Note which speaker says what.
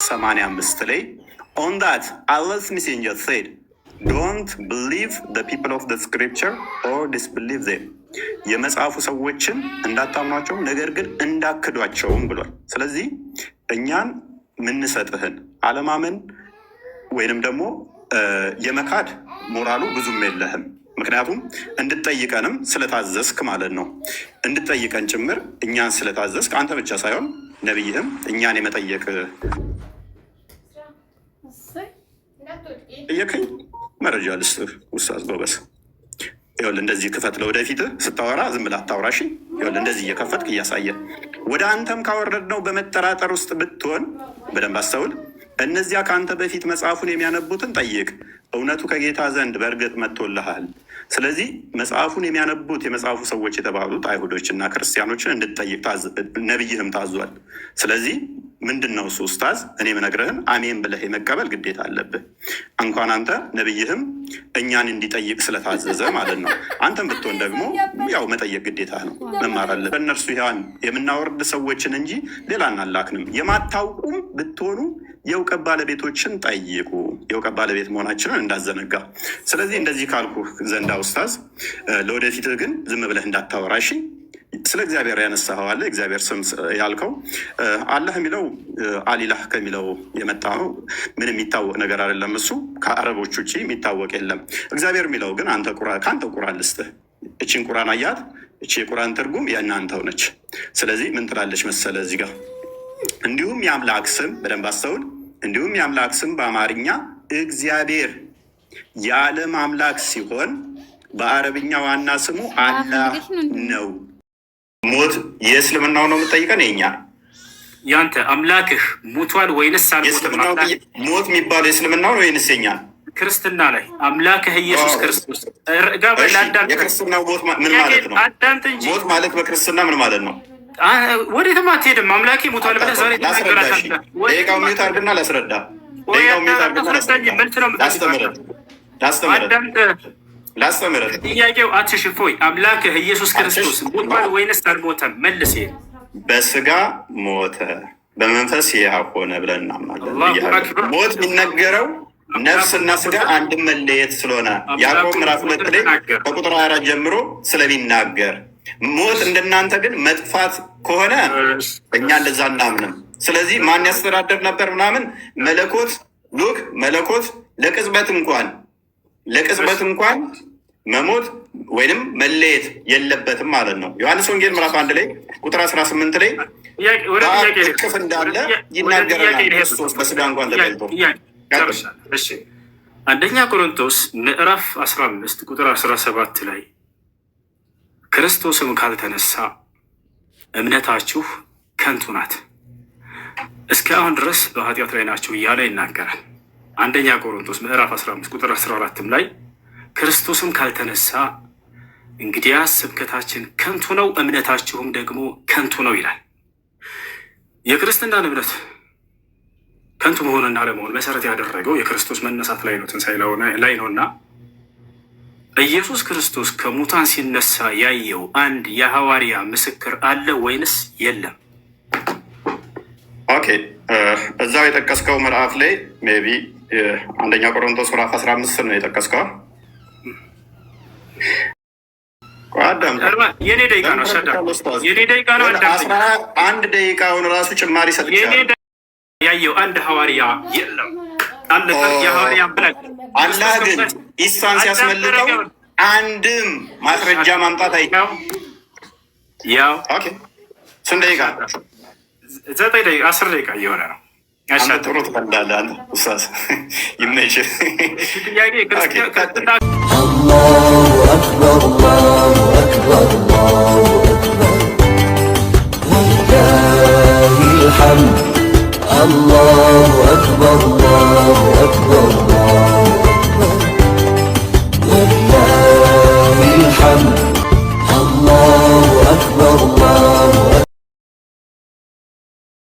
Speaker 1: 85 ላይ on that Allah's messenger said don't believe the people of the scripture or disbelieve them የመጽሐፉ ሰዎችን እንዳታምኗቸው ነገር ግን እንዳክዷቸውም ብሏል። ስለዚህ እኛን ምንሰጥህን አለማመን ወይንም ደግሞ የመካድ ሞራሉ ብዙም የለህም። ምክንያቱም እንድትጠይቀንም ስለታዘዝክ ማለት ነው። እንድትጠይቀን ጭምር እኛን ስለታዘዝክ አንተ ብቻ ሳይሆን ነብይህም እኛን የመጠየቅ እየከኝ መረጃ ልስጥህ ኡስታዝ ጎበስ። ይኸውልህ እንደዚህ ክፈት፣ ለወደፊት ስታወራ ዝም ብለህ አታውራሽ። ይኸውልህ እንደዚህ እየከፈትክ እያሳየ ወደ አንተም ካወረድነው በመጠራጠር ውስጥ ብትሆን በደንብ አስተውል። እነዚያ ከአንተ በፊት መጽሐፉን የሚያነቡትን ጠይቅ፣ እውነቱ ከጌታ ዘንድ በእርግጥ መጥቶልሃል። ስለዚህ መጽሐፉን የሚያነቡት የመጽሐፉ ሰዎች የተባሉት አይሁዶችና ክርስቲያኖችን እንድትጠይቅ ነብይህም ታዟል። ስለዚህ ምንድን ነው እሱ ኡስታዝ? እኔ የምነግርህን አሜን ብለህ የመቀበል ግዴታ አለብህ። እንኳን አንተ ነብይህም እኛን እንዲጠይቅ ስለታዘዘ ማለት ነው። አንተም ብትሆን ደግሞ ያው መጠየቅ ግዴታ ነው፣ መማር አለብህ። በእነርሱ ያን የምናወርድ ሰዎችን እንጂ ሌላ እናላክንም። የማታውቁም ብትሆኑ የእውቀት ባለቤቶችን ጠይቁ፣ የእውቀት ባለቤት መሆናችንን እንዳዘነጋ። ስለዚህ እንደዚህ ካልኩ ዘንዳ ኡስታዝ፣ ለወደፊት ግን ዝም ብለህ እንዳታወራሽ። ስለ እግዚአብሔር ያነሳኸው አለ፣ እግዚአብሔር ስም ያልከው አላህ የሚለው አሊላህ ከሚለው የመጣ ነው። ምንም የሚታወቅ ነገር አይደለም። እሱ ከአረቦች ውጭ የሚታወቅ የለም። እግዚአብሔር የሚለው ግን ከአንተ ቁራን ልስጥህ። እቺን ቁራን አያት። እቺ የቁራን ትርጉም የእናንተው ነች። ስለዚህ ምን ትላለች መሰለ እዚህ ጋር እንዲሁም የአምላክ ስም በደንብ አስተውል። እንዲሁም የአምላክ ስም በአማርኛ እግዚአብሔር የዓለም አምላክ ሲሆን በአረብኛ ዋና ስሙ አላህ ነው። ሞት የእስልምናው ነው የምጠይቀን? የኛ
Speaker 2: ያንተ አምላክህ ሞቷል ወይንስ አልሞተም?
Speaker 1: ሞት የሚባለው የእስልምናው ነው ወይንስ የኛ
Speaker 2: ክርስትና ላይ አምላክህ ኢየሱስ ክርስቶስ
Speaker 1: የክርስትናው ሞት ምን ማለት ነው? ሞት ማለት በክርስትና ምን ማለት ነው?
Speaker 2: ወዴትም አትሄድም። አምላኬ ሞቷል ብለህ ዛሬ
Speaker 1: ደቂቃው ሚዩት አድርግና ላስረዳ። ላስተምረህ
Speaker 2: ጥያቄው አትሽፎይ። አምላክህ ኢየሱስ ክርስቶስ ሞቷል ወይንስ አልሞተም? መልስ።
Speaker 1: በስጋ ሞተ በመንፈስ ሕያው ሆነ ብለን እናምናለን። ሞት የሚነገረው ነፍስና ስጋ አንድ መለየት ስለሆነ ያዕቆብ ምዕራፍ 2 ላይ ከቁጥር 24 ጀምሮ ስለሚናገር ሞት እንደናንተ ግን መጥፋት ከሆነ እኛ እንደዛ እናምንም። ስለዚህ ማን ያስተዳደር ነበር ምናምን መለኮት ለቅጽበት እንኳን መሞት ወይንም መለየት የለበትም ማለት ነው። ዮሐንስ ወንጌል ምዕራፍ 1 ላይ ቁጥር 18 ላይ እቅፍ እንዳለ ይናገረናል። ክርስቶስ በስጋ እንኳን ተገልጦ
Speaker 2: አንደኛ ቆሮንቶስ ምዕራፍ 15 ቁጥር 17 ላይ ክርስቶስም ካልተነሳ እምነታችሁ ከንቱ ናት፣ እስከ አሁን ድረስ በኃጢአት ላይ ናችሁ እያለ ይናገራል። አንደኛ ቆሮንቶስ ምዕራፍ 15 ቁጥር 14 ላይ ክርስቶስም ካልተነሳ እንግዲያስ ስብከታችን ከንቱ ነው፣ እምነታችሁም ደግሞ ከንቱ ነው ይላል። የክርስትናን እምነት ከንቱ መሆንና አለመሆን መሰረት ያደረገው የክርስቶስ መነሳት ላይ ነው፣ ትንሣኤ ላይ ነው እና ኢየሱስ ክርስቶስ ከሙታን ሲነሳ ያየው አንድ የሐዋርያ ምስክር አለ ወይንስ የለም?
Speaker 1: ኦኬ፣ እዛው የጠቀስከው ምዕራፍ ላይ ሜይ ቢ አንደኛ ቆሮንቶስ ምዕራፍ 15 ነው የጠቀስከው።
Speaker 2: የኔ ደቂቃ ነው። የኔ ደቂቃ ነው።
Speaker 1: አንድ ደቂቃውን ራሱ ጭማሪ ሰጥቻለሁ።
Speaker 2: ያየው አንድ ሐዋርያ የለም። የሐዋርያ ብለህ
Speaker 1: አላህ ግን ኢሳን ሲያስመልጠው አንድም ማስረጃ ማምጣት አይቻልም።
Speaker 2: ያው
Speaker 1: ኦኬ፣ ስንት ደቂቃ?
Speaker 2: 9 ደቂቃ 10 ደቂቃ እየሆነ ነው።
Speaker 1: ጥሩ ትቀልዳለህ አንተ ኡስታዝ፣ ይመችህ።
Speaker 3: አላሁ አክበር አላሁ አክበር አላሁ አክበር ወሊላሂል ሐምድ አላሁ አክበር አላሁ